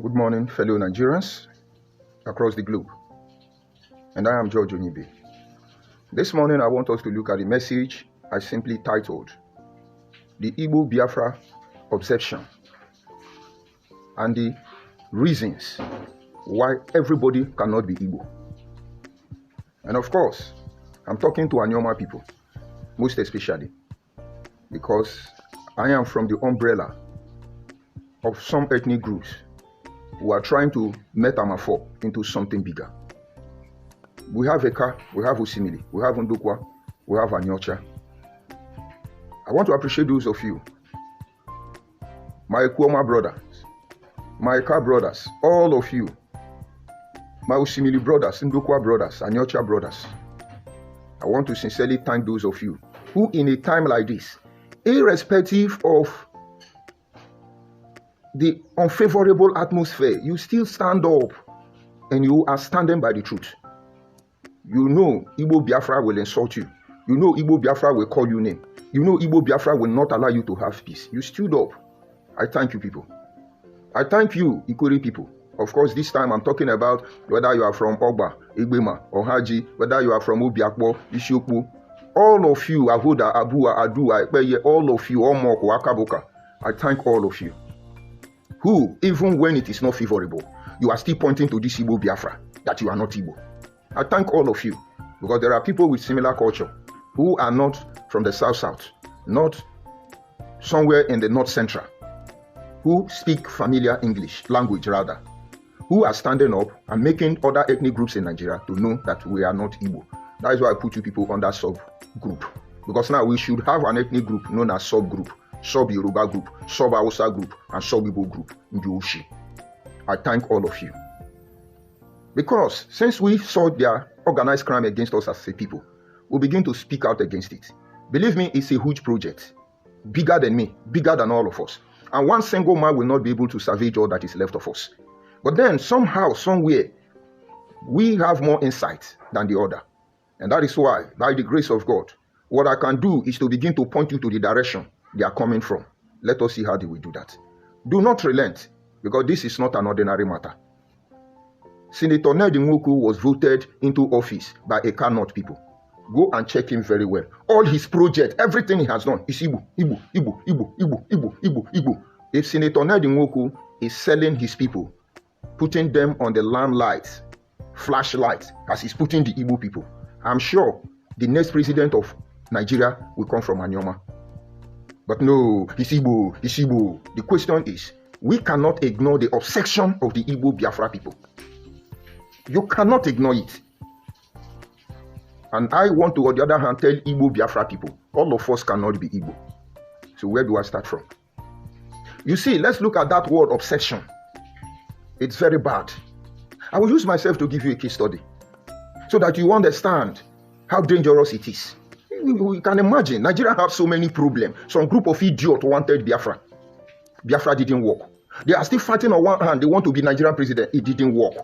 Good morning, fellow Nigerians across the globe. And I am George Onibe. This morning, I want us to look at the message I simply titled, The Igbo Biafra Obsession and the Reasons Why Everybody Cannot Be Igbo. And of course, I'm talking to Anyoma people, most especially, because I am from the umbrella of some ethnic groups who are trying to metamorphose into something bigger. We have Eka, we have Osimili, we have Ndukwa, we have Anyocha. I want to appreciate those of you, my Ekuoma brothers, my Eka brothers, all of you, my Osimili brothers, Ndukwa brothers, Anyocha brothers. I want to sincerely thank those of you who in a time like this, irrespective of the unfavorable atmosphere, you still stand up and you are standing by the truth. You know Igbo Biafra will insult you. You know Igbo Biafra will call you name. You know Igbo Biafra will not allow you to have peace. You stood up. I thank you, people. I thank you, Ikori people. Of course, this time I'm talking about whether you are from Ogba, Igbema, or Haji, whether you are from Obiakpo, Ishiokpo. All of you, Ahoda, Abua, Adua, Ekpeye, all of you, Omoko, Akaboka. I thank all of you. Who, even when it is not favorable, you are still pointing to this Igbo Biafra, that you are not Igbo. I thank all of you, because there are people with similar culture who are not from the South, not somewhere in the North Central, who speak familiar English, language rather, who are standing up and making other ethnic groups in Nigeria to know that we are not Igbo. That is why I put you people under sub-group, because now we should have an ethnic group known as sub-group. Sub-Yoruba group, Sub-Hausa group, and Sub-Igbo group in the Oshi. I thank all of you. Because since we saw their organized crime against us as a people, we begin to speak out against it. Believe me, it's a huge project. Bigger than me, bigger than all of us. And one single man will not be able to salvage all that is left of us. But then somehow, somewhere, we have more insight than the other. And that is why, by the grace of God, what I can do is to begin to point you to the direction they are coming from. Let us see how they will do that. Do not relent, because this is not an ordinary matter. Senator Nedi Nwoko was voted into office by Eka North people. Go and check him very well. All his project, everything he has done is Igbo, Igbo, Igbo, Igbo, Igbo, Igbo, Igbo, Igbo. If Senator Nedi Nwoko is selling his people, putting them on the lamplight, flashlight, as he's putting the Igbo people, I'm sure the next president of Nigeria will come from Anyoma. But no, it's Igbo, it's Igbo. The question is, we cannot ignore the obsession of the Igbo Biafra people. You cannot ignore it. And I want to, on the other hand, tell Igbo Biafra people, all of us cannot be Igbo. So where do I start from? You see, let's look at that word obsession. It's very bad. I will use myself to give you a case study so that you understand how dangerous it is. We can imagine, Nigeria have so many problems. Some group of idiots wanted Biafra. Biafra didn't work. They are still fighting on one hand. They want to be Nigerian president. It didn't work.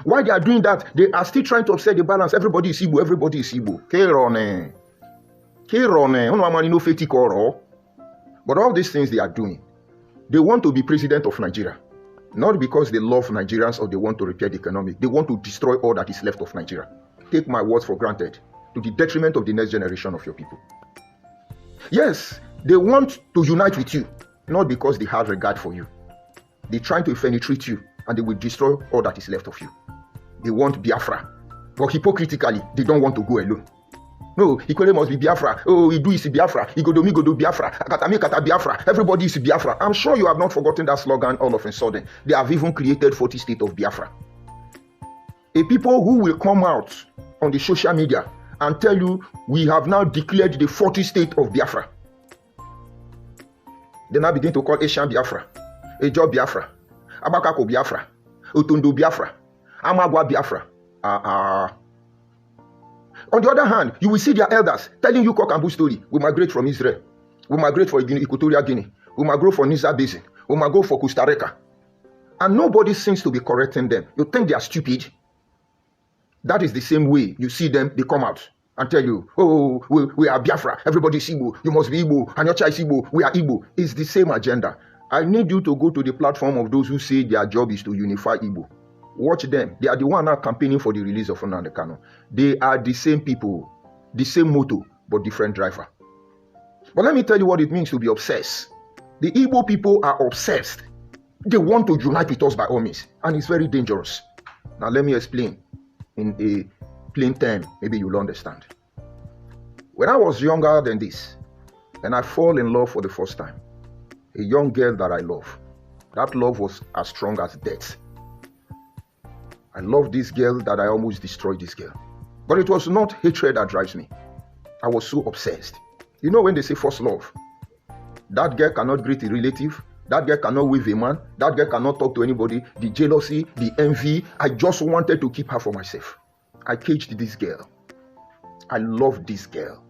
Why they are doing that? They are still trying to upset the balance. Everybody is Igbo. Everybody is Igbo. But all these things they are doing, they want to be president of Nigeria. Not because they love Nigerians or they want to repair the economy. They want to destroy all that is left of Nigeria. Take my words for granted. To the detriment of the next generation of your people. Yes, they want to unite with you, not because they have regard for you. They're trying to penetrate you, and they will destroy all that is left of you. They want Biafra, but hypocritically, they don't want to go alone. No, Ikole must be Biafra. Oh, Idu is Biafra. Igodomi Godo Biafra. Akatami Kata Biafra. Everybody is Biafra. I'm sure you have not forgotten that slogan all of a sudden. They have even created 40 states of Biafra. A people who will come out on the social media and tell you, we have now declared the 40th state of Biafra. They now begin to call Asian Biafra, Ejo Biafra, Abakako Biafra, Otondo Biafra, Amagwa Biafra. On the other hand, you will see their elders telling you cock and bull story. We migrate from Israel. We migrate for Equatorial Guinea. We migrate for Niger Basin. We migrate for Costa Rica. And nobody seems to be correcting them. You think they are stupid? That is the same way you see them, they come out and tell you, oh, we are Biafra, everybody is Igbo, you must be Igbo, Anyocha is Igbo, we are Igbo. It's the same agenda. I need you to go to the platform of those who say their job is to unify Igbo. Watch them. They are the one now campaigning for the release of Nnamdi Kanu. They are the same people, the same motto, but different driver. But let me tell you what it means to be obsessed. The Igbo people are obsessed. They want to unite with us by all means, and it's very dangerous. Now let me explain in a plain term, maybe you'll understand. When I was younger than this, and I fall in love for the first time, a young girl that I love, that love was as strong as death. I love this girl that I almost destroyed this girl. But it was not hatred that drives me. I was so obsessed. You know when they say first love, that girl cannot greet a relative, that girl cannot wave a man, that girl cannot talk to anybody, the jealousy, the envy, I just wanted to keep her for myself. I caged this girl. I loved this girl.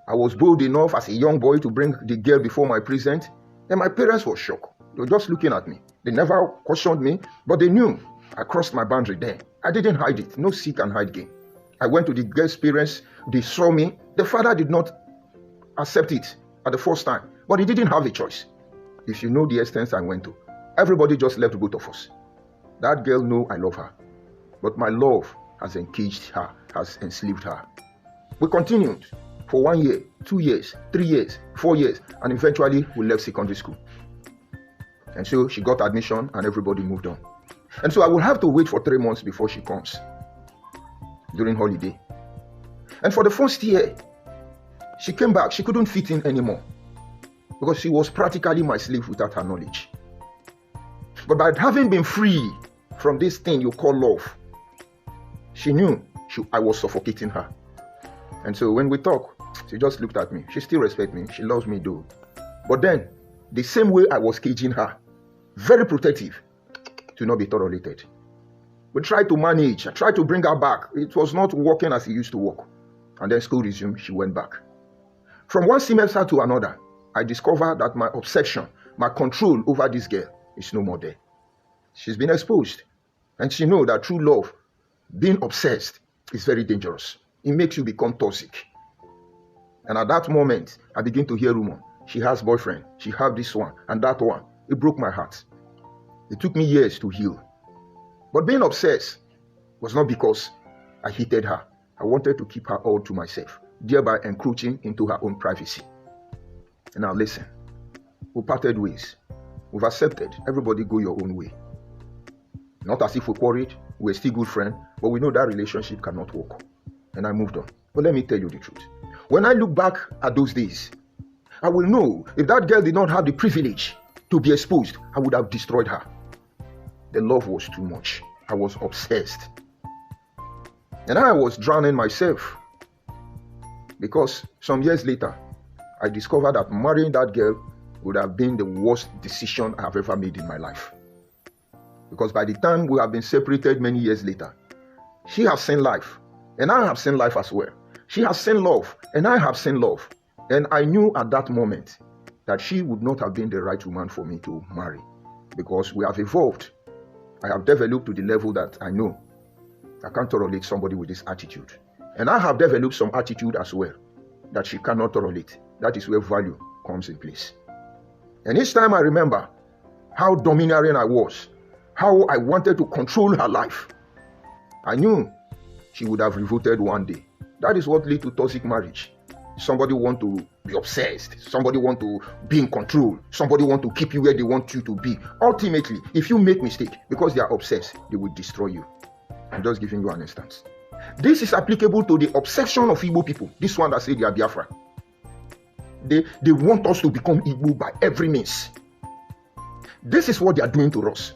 I was bold enough as a young boy to bring the girl before my present, and my parents were shocked. They were just looking at me. They never questioned me, but they knew I crossed my boundary there. I didn't hide it. No seek and hide game. I went to the girl's parents. They saw me. The father did not accept it at the first time, but he didn't have a choice. If you know the extent I went to, everybody just left both of us. That girl know I love her, but my love has encaged her, has enslaved her. We continued for 1 year, 2 years, 3 years, 4 years, and eventually we left secondary school. And so she got admission and everybody moved on. And so I will have to wait for 3 months before she comes during holiday. And for the first year, she came back. She couldn't fit in anymore because she was practically my slave without her knowledge. But by having been free from this thing you call love, she knew I was suffocating her. And so when we talk, she just looked at me. She still respects me. She loves me though. But then, the same way I was caging her, very protective, to not be tolerated. We tried to manage. I tried to bring her back. It was not working as it used to work. And then school resumed. She went back. From one semester to another, I discovered that my obsession, my control over this girl is no more there. She's been exposed. And she knows that true love, being obsessed, is very dangerous. It makes you become toxic. And at that moment, I begin to hear rumor. She has boyfriend. She has this one and that one. It broke my heart. It took me years to heal. But being obsessed was not because I hated her. I wanted to keep her all to myself, thereby encroaching into her own privacy. And now listen, we parted ways. We've accepted. Everybody go your own way. Not as if we quarreled. We're still good friends, but we know that relationship cannot work. And I moved on. But let me tell you the truth. When I look back at those days, I will know if that girl did not have the privilege to be exposed, I would have destroyed her. The love was too much. I was obsessed. And I was drowning myself. Because some years later, I discovered that marrying that girl would have been the worst decision I have ever made in my life. Because by the time we have been separated many years later, she has seen life, and I have seen life as well. She has seen love, and I have seen love. And I knew at that moment that she would not have been the right woman for me to marry. Because we have evolved. I have developed to the level that I know I can't tolerate somebody with this attitude. And I have developed some attitude as well that she cannot tolerate. That is where value comes in place. And each time I remember how domineering I was, how I wanted to control her life, I knew she would have revolted one day. That is what leads to toxic marriage. Somebody want to be obsessed. Somebody want to be in control. Somebody want to keep you where they want you to be. Ultimately, if you make mistake, because they are obsessed, they will destroy you. I'm just giving you an instance. This is applicable to the obsession of Igbo people. This one that say they are Biafra. They want us to become Igbo by every means. This is what they are doing to us.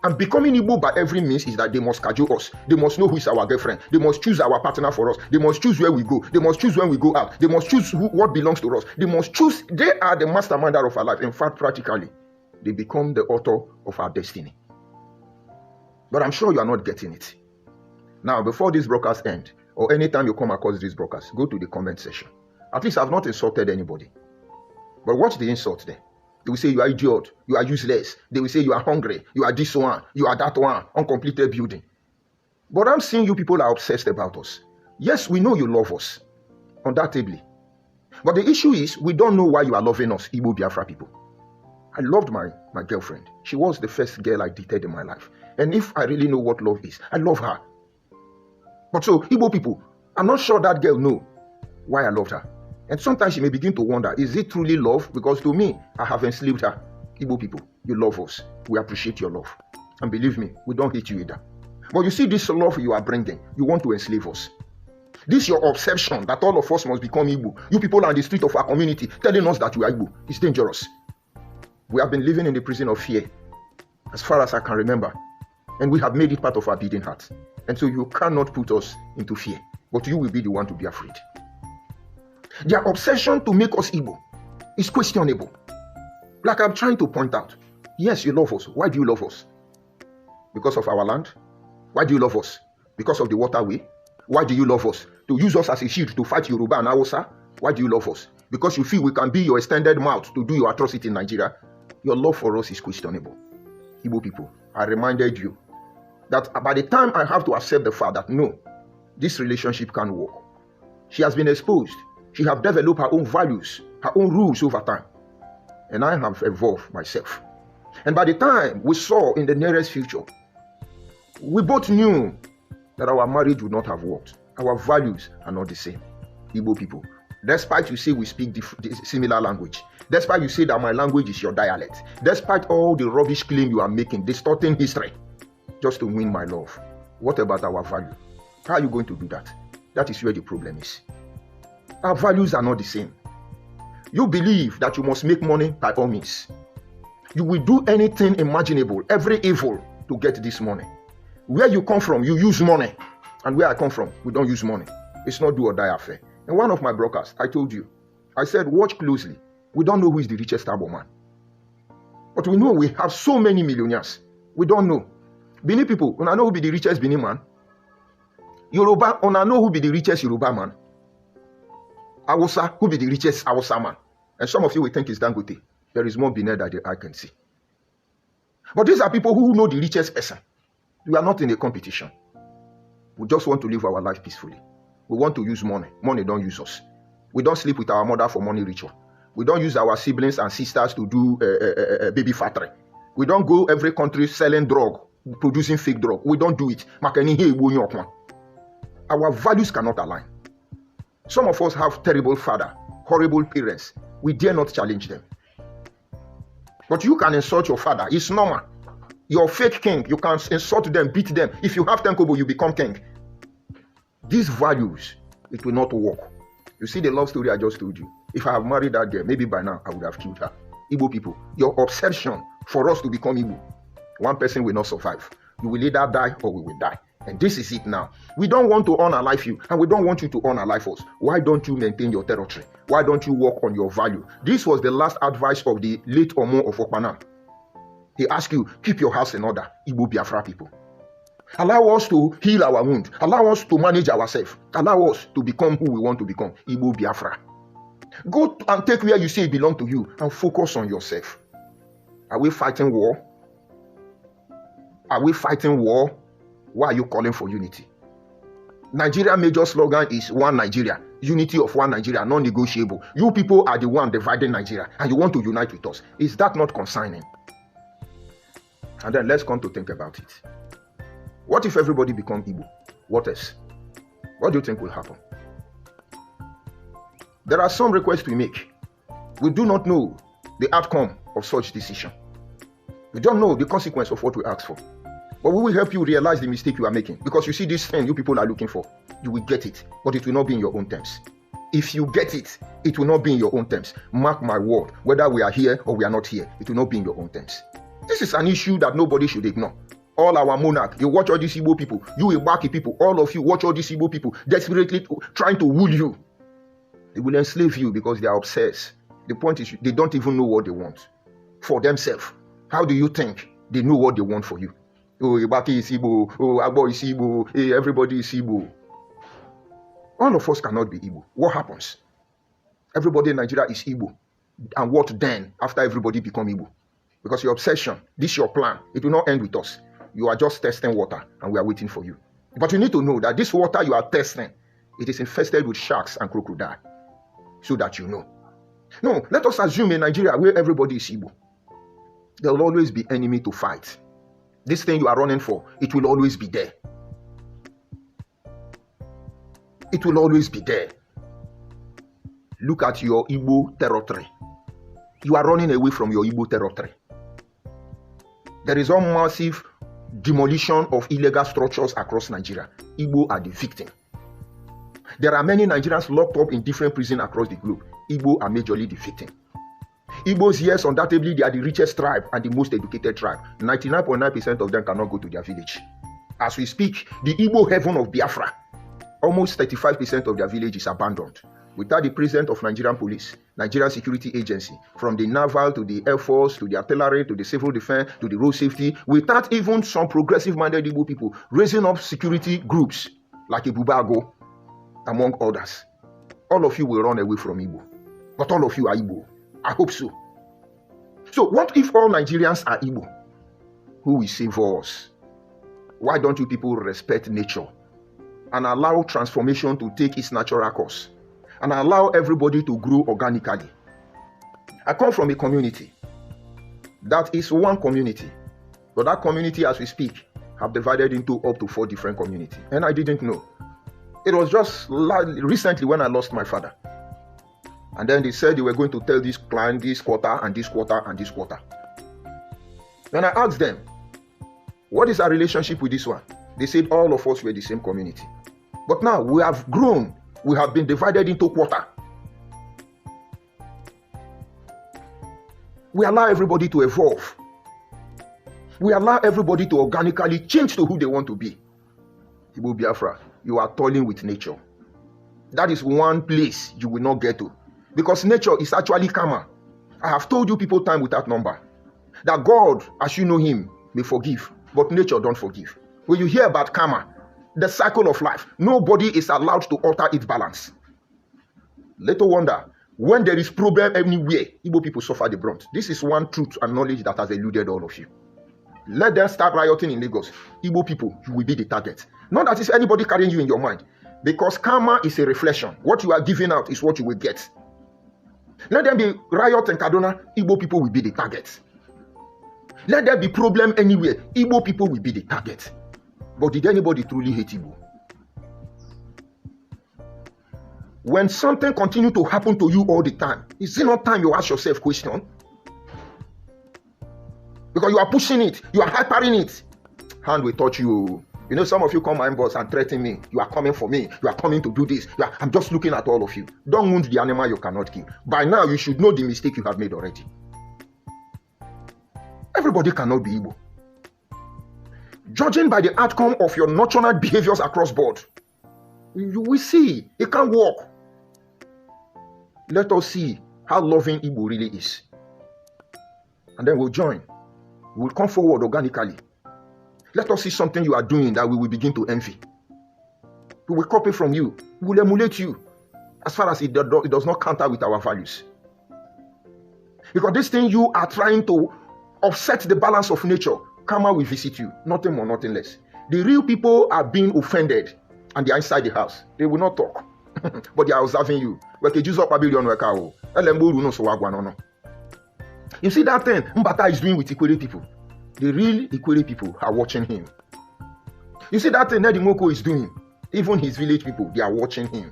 And becoming Igbo by every means is that they must cajole us. They must know who is our girlfriend. They must choose our partner for us. They must choose where we go. They must choose when we go out. They must choose what belongs to us. They must choose. They are the masterminder of our life. In fact, practically, they become the author of our destiny. But I'm sure you are not getting it. Now, before this broadcast ends, or anytime you come across this broadcast, go to the comment section. At least I've not insulted anybody. But watch the insult there. They will say you are idiot, you are useless. They will say you are hungry, you are this one, you are that one, uncompleted building. But I'm seeing you people are obsessed about us. Yes, we know you love us, undoubtedly. But the issue is, we don't know why you are loving us, Igbo Biafra people. I loved my girlfriend. She was the first girl I dated in my life. And if I really know what love is, I love her. But so, Igbo people, I'm not sure that girl know why I loved her. And sometimes she may begin to wonder, is it truly love? Because to me, I have enslaved her. Igbo people, you love us. We appreciate your love. And believe me, we don't hate you either. But you see this love you are bringing, you want to enslave us. This your obsession that all of us must become Igbo. You people are on the street of our community telling us that we are Igbo. It's dangerous. We have been living in the prison of fear as far as I can remember. And we have made it part of our beating heart. And so you cannot put us into fear. But you will be the one to be afraid. Their obsession to make us Igbo is questionable. Like I'm trying to point out. Yes, you love us. Why do you love us? Because of our land? Why do you love us? Because of the waterway? Why do you love us? To use us as a shield to fight Yoruba and Hausa? Why do you love us? Because you feel we can be your extended mouth to do your atrocity in Nigeria? Your love for us is questionable. Igbo people, I reminded you that by the time I have to accept the fact that no, this relationship can't work. She has been exposed. She has developed her own values, her own rules over time. And I have evolved myself. And by the time we saw in the nearest future, we both knew that our marriage would not have worked. Our values are not the same. Igbo people, despite you say we speak similar language, despite you say that my language is your dialect, despite all the rubbish claim you are making, distorting history, just to win my love, what about our value? How are you going to do that? That is where the problem is. Our values are not the same. You believe that you must make money by all means. You will do anything imaginable, every evil, to get this money. Where you come from, you use money. And where I come from, we don't use money. It's not do or die affair. In one of my broadcasts, I told you, I said, watch closely. We don't know who is the richest Igbo man. But we know we have so many millionaires. We don't know. Benin people, when I know who be the richest Benin man. Yoruba, when I know who be the richest Yoruba man. Hausa, who be the richest Hausa man. And some of you will think it's Dangote. There is more Benin that I can see. But these are people who know the richest person. We are not in a competition. We just want to live our life peacefully. We want to use money. Money don't use us. We don't sleep with our mother for money ritual. We don't use our siblings and sisters to do baby factory. We don't go every country selling drug, producing fake drug. We don't do it. Our values cannot align. Some of us have terrible father, horrible parents. We dare not challenge them. But you can insult your father. It's normal. You're fake king. You can insult them, beat them. If you have 10 kobo, you become king. These values, it will not work. You see the love story I just told you. If I have married that girl, maybe by now I would have killed her. Igbo people, your obsession for us to become Igbo, one person will not survive. You will either die or we will die. And this is it now. We don't want to unalive you, and we don't want you to unalive us. Why don't you maintain your territory? Why don't you work on your value? This was the last advice of the late Omo of Okpana. He asked you, keep your house in order, Igbo Biafra people. Allow us to heal our wound. Allow us to manage ourselves. Allow us to become who we want to become, Igbo Biafra. Go and take where you say it belongs to you and focus on yourself. Are we fighting war? Are we fighting war? Why are you calling for unity? Nigeria major slogan is one Nigeria. Unity of one Nigeria, non-negotiable. You people are the one dividing Nigeria and you want to unite with us. Is that not consigning? And then let's come to think about it. What if everybody become Igbo? What else? What do you think will happen? There are some requests we make. We do not know the outcome of such decision. We don't know the consequence of what we ask for. But we will help you realize the mistake you are making. Because you see this thing you people are looking for. You will get it. But it will not be in your own terms. If you get it, it will not be in your own terms. Mark my word. Whether we are here or we are not here, it will not be in your own terms. This is an issue that nobody should ignore. All our monarch, you watch all these Igbo people, you Igbaki people, all of you watch all these Igbo people desperately trying to wool you. They will enslave you because they are obsessed. The point is, they don't even know what they want for themselves. How do you think they know what they want for you? Oh, Igbaki is Igbo. Oh, Agbo is Igbo. Hey, everybody is Igbo. All of us cannot be Igbo. What happens? Everybody in Nigeria is Igbo. And what then after everybody become Igbo? Because your obsession, this your plan, it will not end with us. You are just testing water and we are waiting for you. But you need to know that this water you are testing, it is infested with sharks and crocodiles. So that you know. No, let us assume in Nigeria where everybody is Igbo. There will always be enemy to fight. This thing you are running for, it will always be there. It will always be there. Look at your Igbo territory. You are running away from your Igbo territory. There is a massive demolition of illegal structures across Nigeria. Igbo are the victim. There are many Nigerians locked up in different prisons across the globe. Igbo are majorly the victim. Igbos, yes, undoubtedly, they are the richest tribe and the most educated tribe. 99.9% of them cannot go to their village. As we speak, the Igbo heaven of Biafra, almost 35% of their village is abandoned. Without the presence of Nigerian police, Nigerian security agency, from the naval to the air force, to the artillery, to the civil defense, to the road safety, without even some progressive-minded Igbo people raising up security groups like Ibubago, among others, all of you will run away from Igbo. But all of you are Igbo. I hope so. So what if all Nigerians are Igbo? Who will save us? Why don't you people respect nature and allow transformation to take its natural course and allow everybody to grow organically? I come from a community that is one community, but that community, as we speak, have divided into up to 4 different communities, and I didn't know. It was just recently when I lost my father. And then they said they were going to tell this clan this quarter and this quarter and this quarter. Then I asked them, what is our relationship with this one? They said all of us were the same community. But now we have grown. We have been divided into quarter. We allow everybody to evolve. We allow everybody to organically change to who they want to be. Igbo Biafra, you are toiling with nature. That is one place you will not get to. Because nature is actually karma. I have told you people time without number that God, as you know him, may forgive, but nature don't forgive. When you hear about karma, the cycle of life, nobody is allowed to alter its balance. Little wonder, when there is problem anywhere, Igbo people suffer the brunt. This is one truth and knowledge that has eluded all of you. Let them start rioting in Lagos. Igbo people, you will be the target. Not that it's anybody carrying you in your mind. Because karma is a reflection. What you are giving out is what you will get. Let them be riot in Kaduna, Igbo people will be the target. Let there be problem anywhere, Igbo people will be the target. But did anybody truly hate Igbo? When something continues to happen to you all the time, is it not time you ask yourself question? Because you are pushing it, you are hypering it. Hand will touch you. You know, some of you come my inbox and threaten me. You are coming for me. You are coming to do this. I'm just looking at all of you. Don't wound the animal you cannot kill. By now, you should know the mistake you have made already. Everybody cannot be Igbo. Judging by the outcome of your nocturnal behaviors across board, you will see it can't work. Let us see how loving Igbo really is. And then we'll join. We'll come forward organically. Let us see something you are doing that we will begin to envy. We will copy from you. We will emulate you as far as it does not counter with our values. Because this thing you are trying to offset the balance of nature, karma will visit you. Nothing more, nothing less. The real people are being offended and they are inside the house. They will not talk. But they are observing you. You see that thing Mbata is doing with Ikwere people? The real Ikwere people are watching him. You see that thing Nedimoko is doing? Even his village people, they are watching him.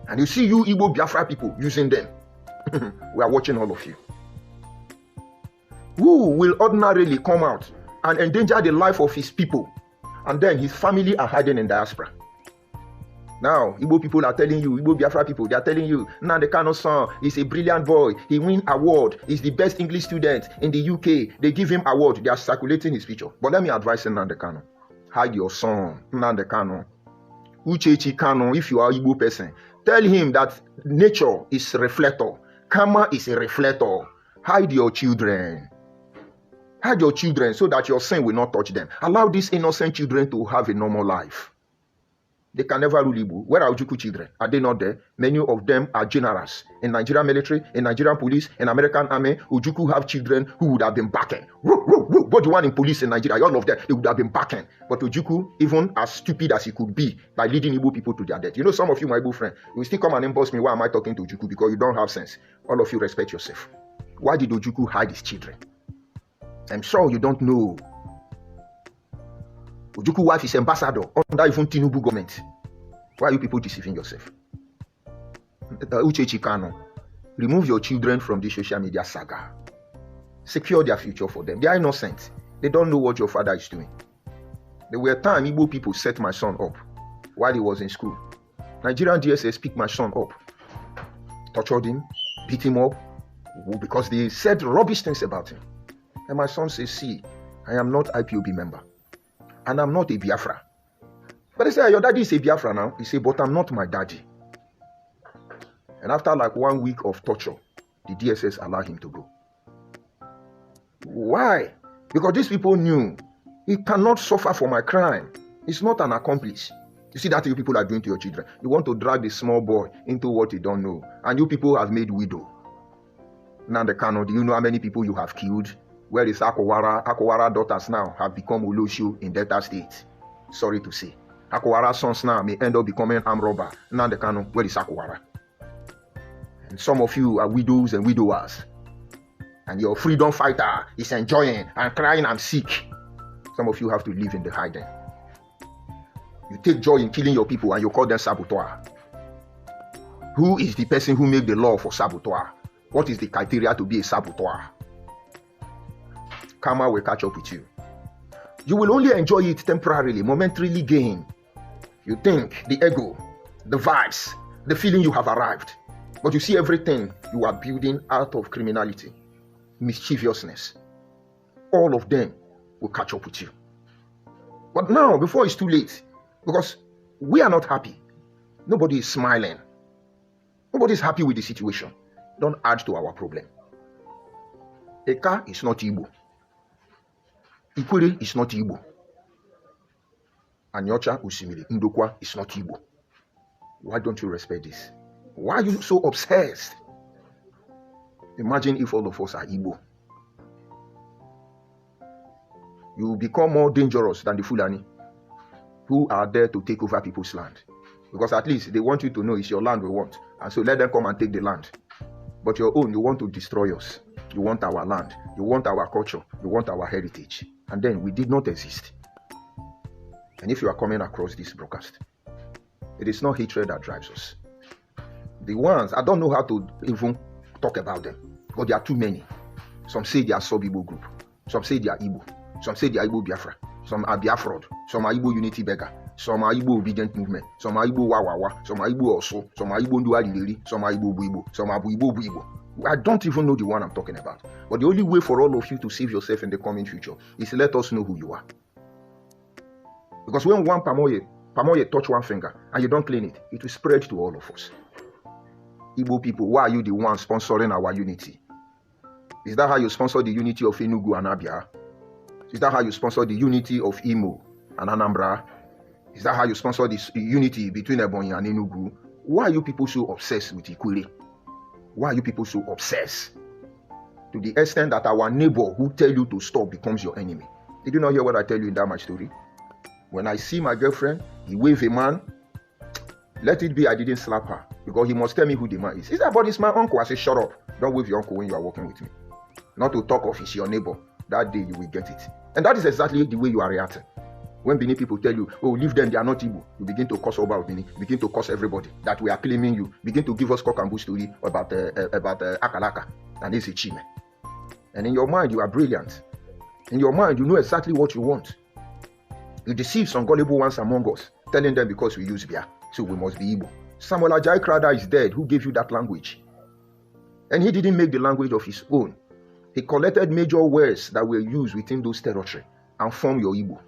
And you see you Igbo Biafra people using them. We are watching all of you. Who will ordinarily come out and endanger the life of his people, and then his family are hiding in diaspora? Now, Igbo people are telling you, Igbo Biafra people, they are telling you, Nnamdi Kanu's son is a brilliant boy. He win award. He's the best English student in the UK. They give him award. They are circulating his picture. But let me advise Nnamdi Kanu. Hide your son, Nnamdi Kanu. Uchechi Kanu, if you are Igbo person, tell him that nature is a reflector. Karma is a reflector. Hide your children. Hide your children so that your sin will not touch them. Allow these innocent children to have a normal life. They can never rule Igbo. Where are Ojukwu children? Are they not there? Many of them are generals. In Nigerian military, in Nigerian police, in American army, Ojukwu have children who would have been backing. But the one in police in Nigeria, all of them, they would have been backing. But Ojukwu, even as stupid as he could be, by leading Igbo people to their death. You know, some of you, my Igbo friend, you still come and inbox me, why am I talking to Ojukwu? Because you don't have sense. All of you respect yourself. Why did Ojukwu hide his children? I'm sure you don't know. Ojukwu wife is ambassador under even Tinubu government. Why are you people deceiving yourself? Uchechi Kano, remove your children from the social media saga. Secure their future for them. They are innocent. They don't know what your father is doing. There were times Igbo people set my son up while he was in school. Nigerian DSS picked my son up, tortured him, beat him up, because they said rubbish things about him. And my son says, see, I am not IPOB member. And I'm not a Biafra. But they say, your daddy is a Biafra now. He said, but I'm not my daddy. And after like 1 week of torture, the DSS allowed him to go. Why? Because these people knew he cannot suffer for my crime. He's not an accomplice. You see that you people are doing to your children. You want to drag the small boy into what you don't know. And you people have made widow. Now the Kano, do you know how many people you have killed? Where is Akowara? Akowara daughters now have become Olosho in Delta State. Sorry to say. Akowara sons now may end up becoming armed robber. Now the Kano, where is Akowara? And some of you are widows and widowers. And your freedom fighter is enjoying and crying, I'm sick. Some of you have to live in the hiding. You take joy in killing your people and you call them saboteur. Who is the person who made the law for saboteur? What is the criteria to be a saboteur? Karma will catch up with you. You will only enjoy it temporarily, momentarily gain. You think, the ego, the vibes, the feeling you have arrived. But you see everything you are building out of criminality, mischievousness. All of them will catch up with you. But now, before it's too late, because we are not happy. Nobody is smiling. Nobody is happy with the situation. Don't add to our problem. Eka is not Igbo. Ikwere is not Igbo. Anyocha Usimiri Ndokwa is not Igbo. Why don't you respect this? Why are you so obsessed? Imagine if all of us are Igbo. You will become more dangerous than the Fulani who are there to take over people's land. Because at least they want you to know it's your land we want. And so let them come and take the land. But your own, you want to destroy us. You want our land. You want our culture. You want our heritage. And then we did not exist. And if you are coming across this broadcast, it is not hatred that drives us. The ones, I don't know how to even talk about them. Because there are too many. Some say they are sub-Igbo group. Some say they are Igbo. Some say they are Igbo Biafra. Some are Biafra. Some are Igbo Unity Beggar. Some are Igbo Obedient Movement. Some are Igbo Wawawa. Some are Igbo Oso. Some are Igbo Ndualili. Some are Igbo Buibo. Some are Buibo Buibo. I don't even know the one I'm talking about. But the only way for all of you to save yourself in the coming future is to let us know who you are. Because when one Pamoye touch one finger and you don't clean it, it will spread to all of us. Igbo people, why are you the one sponsoring our unity? Is that how you sponsor the unity of Enugu and Abia? Is that how you sponsor the unity of Imo and Anambra? Is that how you sponsor this unity between Ebonyi and Enugu? Why are you people so obsessed with Ikwere? Why are you people so obsessed? To the extent that our neighbor who tell you to stop becomes your enemy. Did you not hear what I tell you in that my story? When I see my girlfriend, he wave a man. Let it be I didn't slap her. Because he must tell me who the man is. Is that but it's my uncle? I say, shut up. Don't wave your uncle when you are working with me. Not to talk of it's your neighbor. That day you will get it. And that is exactly the way you are reacting. When Benin people tell you, oh, leave them, they are not Igbo, you begin to curse about Benin, begin to curse everybody that we are claiming you, begin to give us cock and bull story about Akalaka, and it's a chime. And in your mind, you are brilliant. In your mind, you know exactly what you want. You deceive some gullible ones among us, telling them because we use Bia, so we must be Igbo. Samuel Ajay Crowther is dead. Who gave you that language? And he didn't make the language of his own. He collected major words that were used within those territories and formed your Igbo.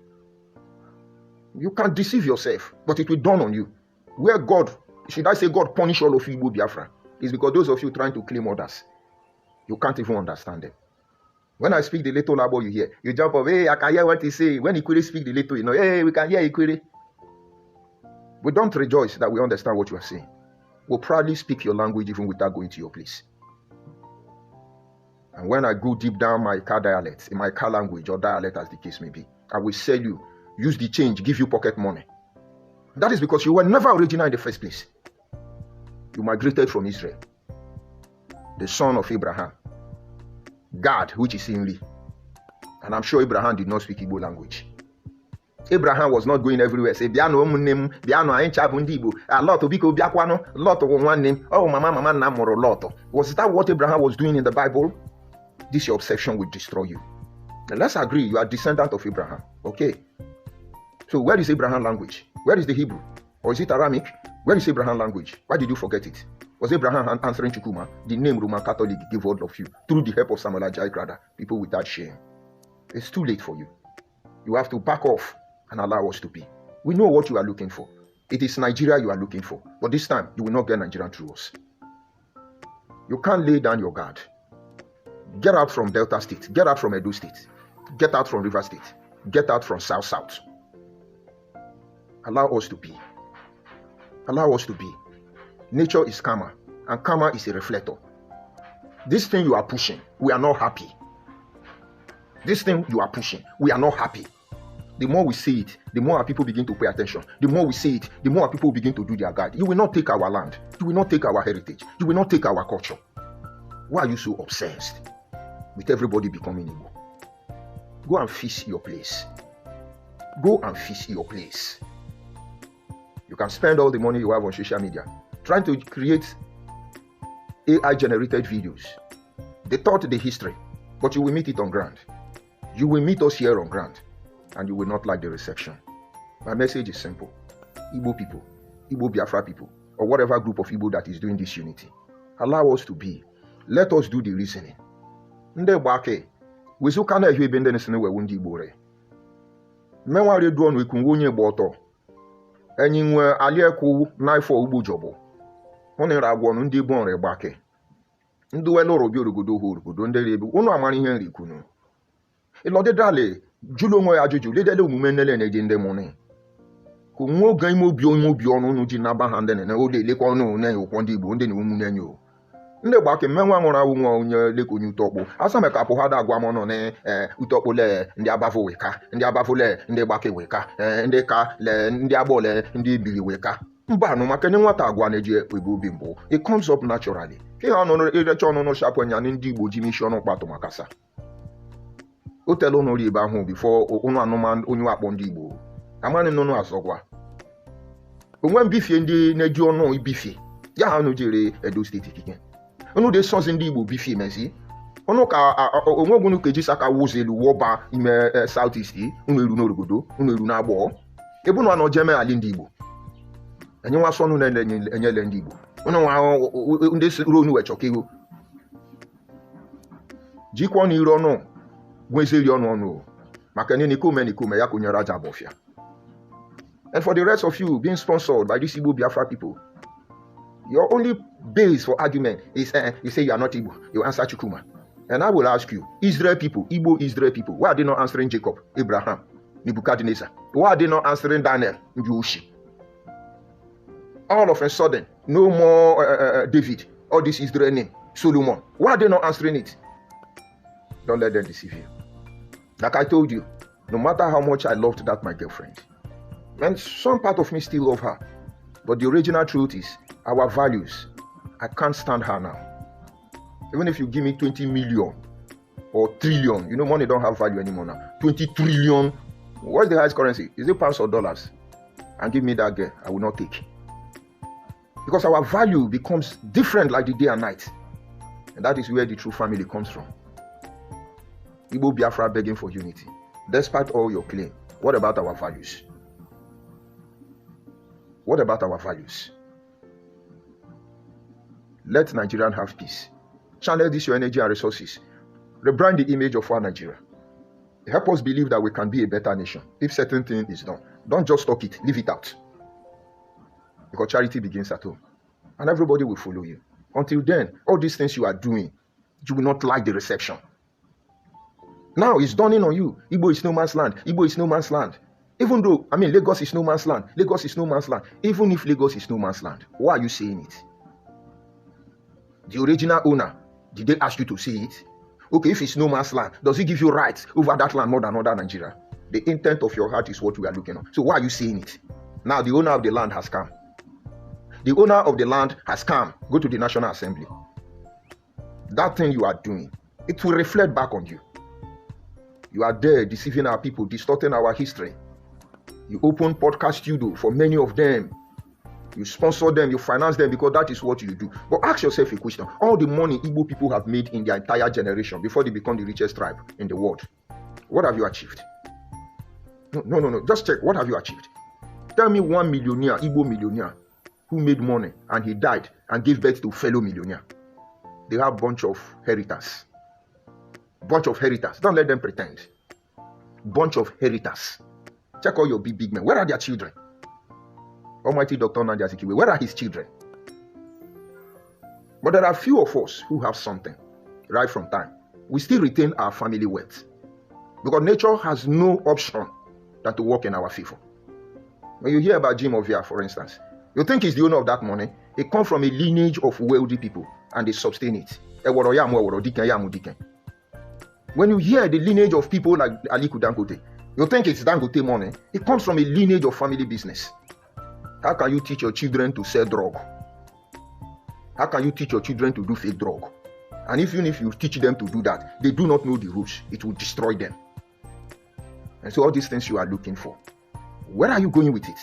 You can't deceive yourself, but it will dawn on you. Where God, should I say God punish all of you Igbo Biafra, is because those of you trying to claim others, you can't even understand them. When I speak the little labo you hear, you jump up, hey, I can hear what he say. When Ikwere speak the little, you know, hey, we can hear Ikwere. We don't rejoice that we understand what you are saying. We'll proudly speak your language even without going to your place. And when I go deep down my car dialect, in my car language or dialect as the case may be, I will sell you, use the change, give you pocket money. That is because you were never original in the first place. You migrated from Israel, the son of Abraham. God, which is in Lee. And I'm sure Abraham did not speak Igbo language. Abraham was not going everywhere. Say, Biano umunem, Biano aincha bundibo, a lot of biko biakwano, lot of one name. Oh, mama namoro lot. Was that what Abraham was doing in the Bible? This your obsession will destroy you. Now, let's agree you are descendant of Abraham. Okay. So where is Abraham language? Where is the Hebrew? Or is it Aramaic? Where is Abraham language? Why did you forget it? Was Abraham answering Chukuma? The name Roman Catholic gave all of you through the help of Samuel Ajay, people without shame. It's too late for you. You have to back off and allow us to be. We know what you are looking for. It is Nigeria you are looking for. But this time, you will not get Nigeria through us. You can't lay down your guard. Get out from Delta State. Get out from Edo State. Get out from River State. Get out from South. Allow us to be. Allow us to be. Nature is karma, and karma is a reflector. This thing you are pushing, we are not happy. This thing you are pushing, we are not happy. The more we say it, the more our people begin to pay attention. The more we say it, the more our people begin to do their guard. You will not take our land. You will not take our heritage. You will not take our culture. Why are you so obsessed with everybody becoming Igbo? Go and fix your place. Go and fix your place. You can spend all the money you have on social media trying to create AI-generated videos. They taught the history, but you will meet it on ground. You will meet us here on ground, and you will not like the reception. My message is simple. Igbo people, Igbo Biafra people, or whatever group of Igbo that is doing this unity, allow us to be. Let us do the reasoning. Nde gbake, wezuka na ehwe bende nesene we wundi Igbo re. Menwa re duonu ikunwonye gboto. Enyi nwe aliekwu naifo ugbo jobo. Oni ra agwonu ndi Igbo re gbake. Ndu we loro bi orogodo ho orogodo nde rebu. Unu amari ihe nri kunu. Ilode dale julo nwe ajuju ledele omume nele na ejinde moni. Ku nwo gan imobi onu nu ji na ba hande ne o lele ko nu na okwo ndi Igbo ndi na umu nenyo. Ndị gbake mmenwa nwụrụ awụ nwa onye lekonye utokpo asame ka apụ ha da agwa mọnọ na utokpo le ndị abafo weka ndị abafo le ndị gbake weka ndị ka le ndị agbo le ndị bili weka mba no maka nwata agwa na-eji ebe obi mbụ. It comes up naturally. Ke ha nọ irecha ọnụnụ shapụ anya ndị Igbo ji mishi ọnụ kpatụ makasa o tele ụnụ ri ebe ahụ before ụnụ anụmanụ onye akpọ ndị Igbo amani nụnụ azọgwa onwe mbifie ndị na-eji ọnụ ibifie ya ha nụ jere Edo steeti kike onu de sons ndị Igbo bifi mezi onu ka onwe ogunu keji saka wozelu woba ime South East unu eru n'orogodo unu eru na-agbo ebu no ano jeme ali ndị Igbo enye nwa sonu na enyele ndị Igbo unu nwa ndị ro onu wechokego jikwo ni iro no gwezeri onu maka ni kome ya kunyera aja bofia. And for the rest of you being sponsored by these Igbo Biafra people, your only base for argument is you say you are not Igbo. You answer Chukuma. And I will ask you, Israel people, Igbo Israel people, why are they not answering Jacob, Abraham, Nebuchadnezzar? Why are they not answering Daniel, Njushi? All of a sudden, no more David, all this Israel name, Solomon. Why are they not answering it? Don't let them deceive you. Like I told you, no matter how much I loved that my girlfriend, and some part of me still love her, but the original truth is, our values, I can't stand her now. Even if you give me 20 million or trillion, you know money don't have value anymore now. 20 trillion, what's the highest currency? Is it pounds or dollars? And give me that girl, I will not take. Because our value becomes different like the day and night. And that is where the true family comes from. Igbo Biafra begging for unity. Despite all your claim, what about our values? What about our values? Let Nigerians have peace. Channel this your energy and resources. Rebrand the image of our Nigeria. Help us believe that we can be a better nation if certain thing is done. Don't just talk it, leave it out. Because charity begins at home. And everybody will follow you. Until then, all these things you are doing, you will not like the reception. Now it's dawning on you. Igbo is no man's land. Igbo is no man's land. Even though, Lagos is no man's land. Lagos is no man's land. Even if Lagos is no man's land, why are you saying it? The original owner, did they ask you to say it? Okay, if it's no man's land, does it give you rights over that land more than other Nigeria? The intent of your heart is what we are looking at. So why are you saying it? Now the owner of the land has come. The owner of the land has come. Go to the National Assembly. That thing you are doing, it will reflect back on you. You are there deceiving our people, distorting our history. You open podcast studio for many of them. You sponsor them, you finance them because that is what you do. But ask yourself a question. All the money Igbo people have made in their entire generation before they become the richest tribe in the world, what have you achieved? No. Just check. What have you achieved? Tell me one millionaire, Igbo millionaire, who made money and he died and gave birth to fellow millionaire. They have a bunch of heritors. Bunch of heritors. Don't let them pretend. Bunch of heritors. Check all your big men. Where are their children? Almighty Dr. Nadia Zikiwe, where are his children? But there are few of us who have something right from time. We still retain our family wealth. Because nature has no option than to work in our favor. When you hear about Jim Ovia, for instance, you think he's the owner of that money. It comes from a lineage of wealthy people and they sustain it. When you hear the lineage of people like Aliko Dangote, you think it's Dangote money. It comes from a lineage of family business. How can you teach your children to sell drug? How can you teach your children to do fake drug? And even if you teach them to do that, they do not know the rules. It will destroy them. And so all these things you are looking for, where are you going with it?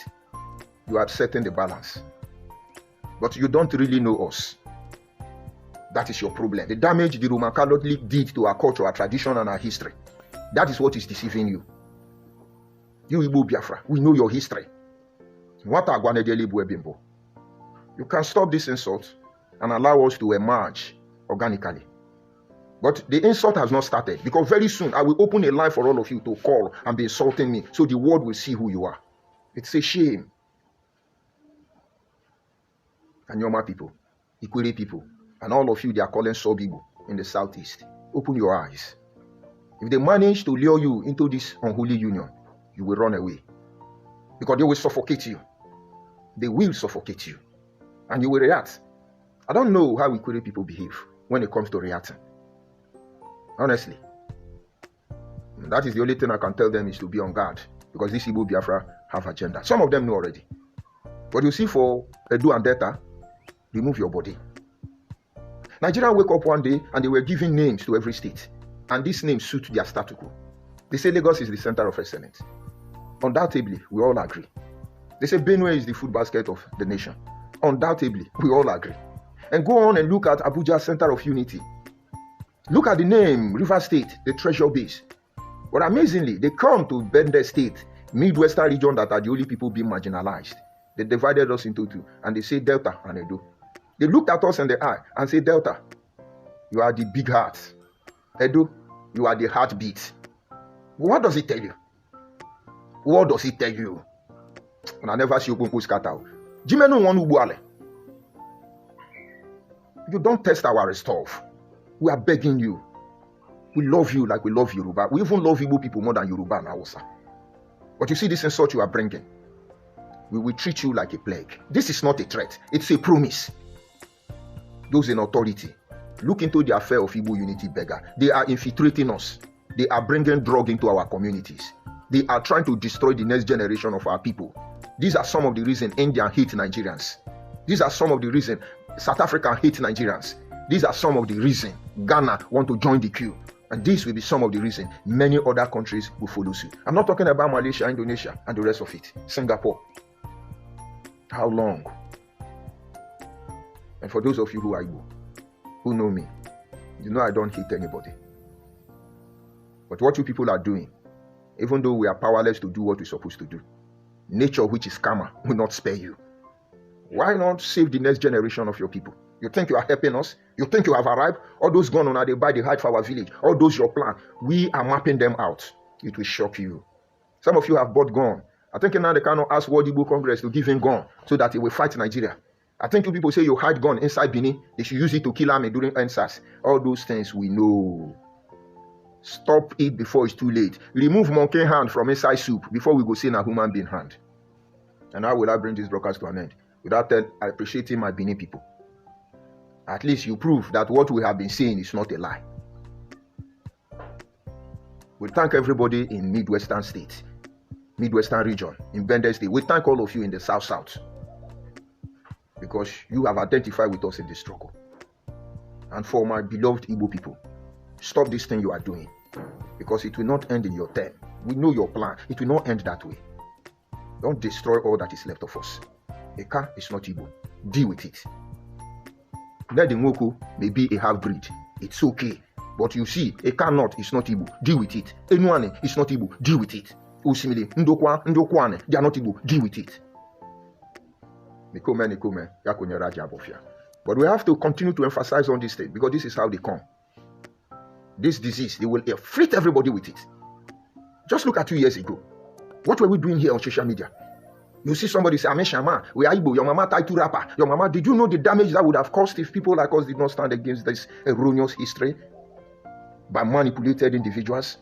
You are setting the balance. But you don't really know us. That is your problem. The damage the Roman Catholic did to our culture, our tradition, and our history. That is what is deceiving you. You Igbo Biafra, we know your history. You can stop this insult and allow us to emerge organically. But the insult has not started because very soon I will open a line for all of you to call and be insulting me so the world will see who you are. It's a shame. And Yoma people, Ikwere people, and all of you they are calling Sobibo in the southeast, open your eyes. If they manage to lure you into this unholy union, you will run away. Because they will suffocate you. They will suffocate you. And you will react. I don't know how Ikwere people behave when it comes to reacting. Honestly. That is the only thing I can tell them is to be on guard. Because these Igbo Biafra have agenda. Some of them know already. But you see for Edu and Delta, remove your body. Nigeria wake up one day and they were giving names to every state. And these names suit their status quo. They say Lagos is the center of excellence. Undoubtedly, we all agree. They say Benue is the food basket of the nation. Undoubtedly, we all agree. And go on and look at Abuja Center of Unity. Look at the name, River State, the treasure base. But amazingly, they come to Bende State, Midwestern region that are the only people being marginalized. They divided us into two, and they say Delta and Edo. They looked at us in the eye and say, Delta, you are the big heart. Edo, you are the heartbeat. What does it tell you? What does it tell you? And I never see you scatter. Jimeno wonu buale. You don't test our stuff. We are begging you. We love you like we love Yoruba. We even love Igbo people more than Yoruba and Hausa. But you see this insult you are bringing. We will treat you like a plague. This is not a threat. It's a promise. Those in authority, look into the affair of Igbo unity beggar. They are infiltrating us. They are bringing drug into our communities. They are trying to destroy the next generation of our people. These are some of the reasons India hate Nigerians. These are some of the reasons South Africa hate Nigerians. These are some of the reasons Ghana want to join the queue. And this will be some of the reasons many other countries will follow suit. I'm not talking about Malaysia, Indonesia, and the rest of it. Singapore. How long? And for those of you who are Igbo, who know me, you know I don't hate anybody. But what you people are doing, even though we are powerless to do what we're supposed to do, nature, which is karma, will not spare you. Why not save the next generation of your people? You think you are helping us? You think you have arrived? All those gone on, they buy the hide for our village. All those your plan. We are mapping them out. It will shock you. Some of you have bought gun. I think now they cannot ask World Igbo Congress to give him gun so that he will fight Nigeria. I think you people say you hide gun inside Benin. They should use it to kill army during NSAS. All those things we know. Stop it before it's too late. Remove monkey hand from inside soup before we go see a human being hand. And how will I bring this broadcast to an end? Without appreciating my Benin people. At least you prove that what we have been saying is not a lie. We thank everybody in Midwestern states, Midwestern region, in Bende State. We thank all of you in the South. Because you have identified with us in this struggle. And for my beloved Igbo people, stop this thing you are doing. because it will not end in your term. We know your plan. It will not end that way. Don't destroy all that is left of us. Eka is not Igbo. Deal with it. Nedi Nwoko may be a half-breed. It's okay. But you see, Eka not is not Igbo. Deal with it. Enuane is not Igbo. Deal with it. Usimile, Ndokwane, they are not Igbo. Deal with it. Nikome, Yakonye Raja Bofia. But we have to continue to emphasize on this thing because this is how they come. This disease, they will afflict everybody with it. Just look at 2 years ago. What were we doing here on social media? You see somebody say, Ame Shama, we are Igbo, your mama tied to rapper. Your mama, did you know the damage that would have caused if people like us did not stand against this erroneous history by manipulated individuals?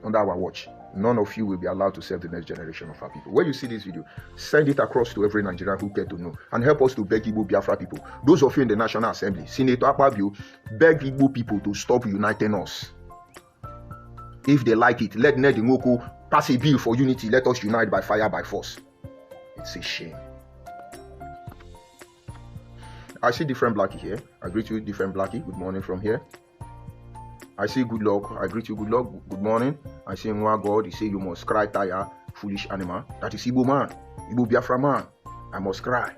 Under our watch, none of you will be allowed to serve the next generation of our people. When you see this video, send it across to every Nigerian who care to know and help us to beg Igbo Biafra people. Those of you in the National Assembly, Senator Akpabio, beg Igbo people to stop uniting us. If they like it, let Nedi Nwoko pass a bill for unity. Let us unite by fire, by force. It's a shame. I see different Blackie here. I greet you, different Blackie. Good morning from here. I see good luck. I greet you, good luck. Good morning. I see Nwa God. He say you must cry, tire, foolish animal. That is Igbo man, Igbo Biafra man. I must cry.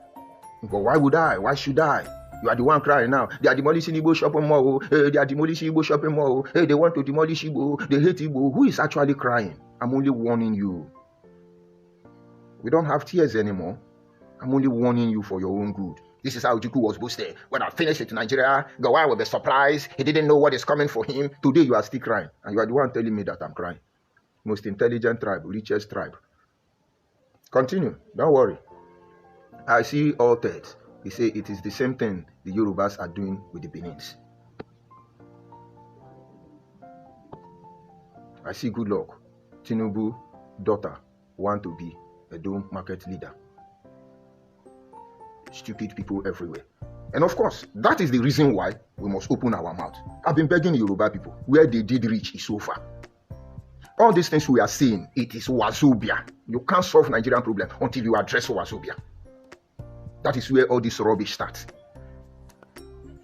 But why would I? Why should I? You are the one crying now. They are demolishing Igbo shopping mall. They are demolishing Igbo shopping mall. They want to demolish Igbo. They hate Igbo. Who is actually crying? I'm only warning you. We don't have tears anymore. I'm only warning you for your own good. This is how Ojukwu was boosted. When I finished it in Nigeria, Gawai will be surprised. He didn't know what is coming for him. Today you are still crying. And you are the one telling me that I'm crying. Most intelligent tribe, richest tribe. Continue. Don't worry. I see all that. He say it is the same thing the Yorubas are doing with the Benins. I see good luck. Tinubu daughter want to be a Dome market leader. Stupid people everywhere. And of course, that is the reason why we must open our mouth. I've been begging Yoruba people, where they did reach is so far. All these things we are saying, it is Wazobia. You can't solve Nigerian problem until you address Wazobia. That is where all this rubbish starts.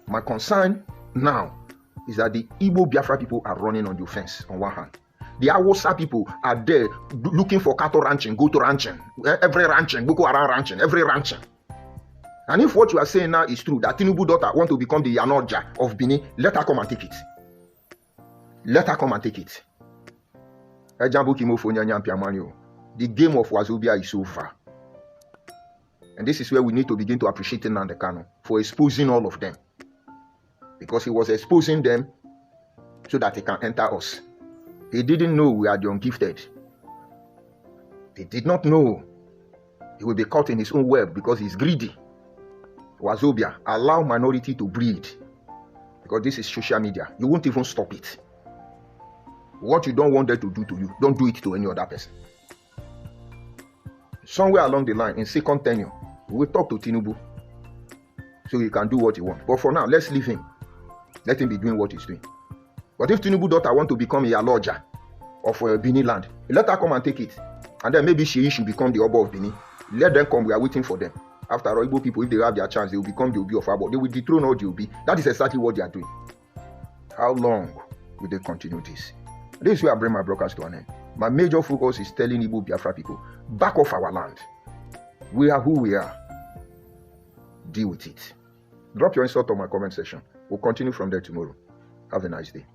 My concern now is that the Igbo Biafra people are running on the offense on one hand. The Awosa people are there looking for cattle ranching, go to ranching, every ranching, Boko Haram ranching, every ranching. And if what you are saying now is true, that Tinubu daughter want to become the Yanoja of Benin, let her come and take it. Let her come and take it. The game of Wazobia is over. And this is where we need to begin to appreciate Nnamdi Kanu for exposing all of them. Because he was exposing them so that he can enter us. He didn't know we are the ungifted. He did not know he will be caught in his own web because he's greedy. Wazobia, allow minority to breed. Because this is social media. You won't even stop it. What you don't want them to do to you, don't do it to any other person. Somewhere along the line, in second tenure, we will talk to Tinubu so he can do what he wants. But for now, let's leave him. Let him be doing what he's doing. But if Tinubu daughter want to become a Yaloja of Benin land, let her come and take it. And then maybe she should become the Oba of Benin. Let them come, we are waiting for them. After all, Igbo people, if they have their chance, they will become the Obi of Abo. They will dethrone all the Obi. That is exactly what they are doing. How long will they continue this? This is where I bring my broadcast to an end. My major focus is telling Igbo Biafra people, back off our land. We are who we are. Deal with it. Drop your insult on my comment section. We'll continue from there tomorrow. Have a nice day.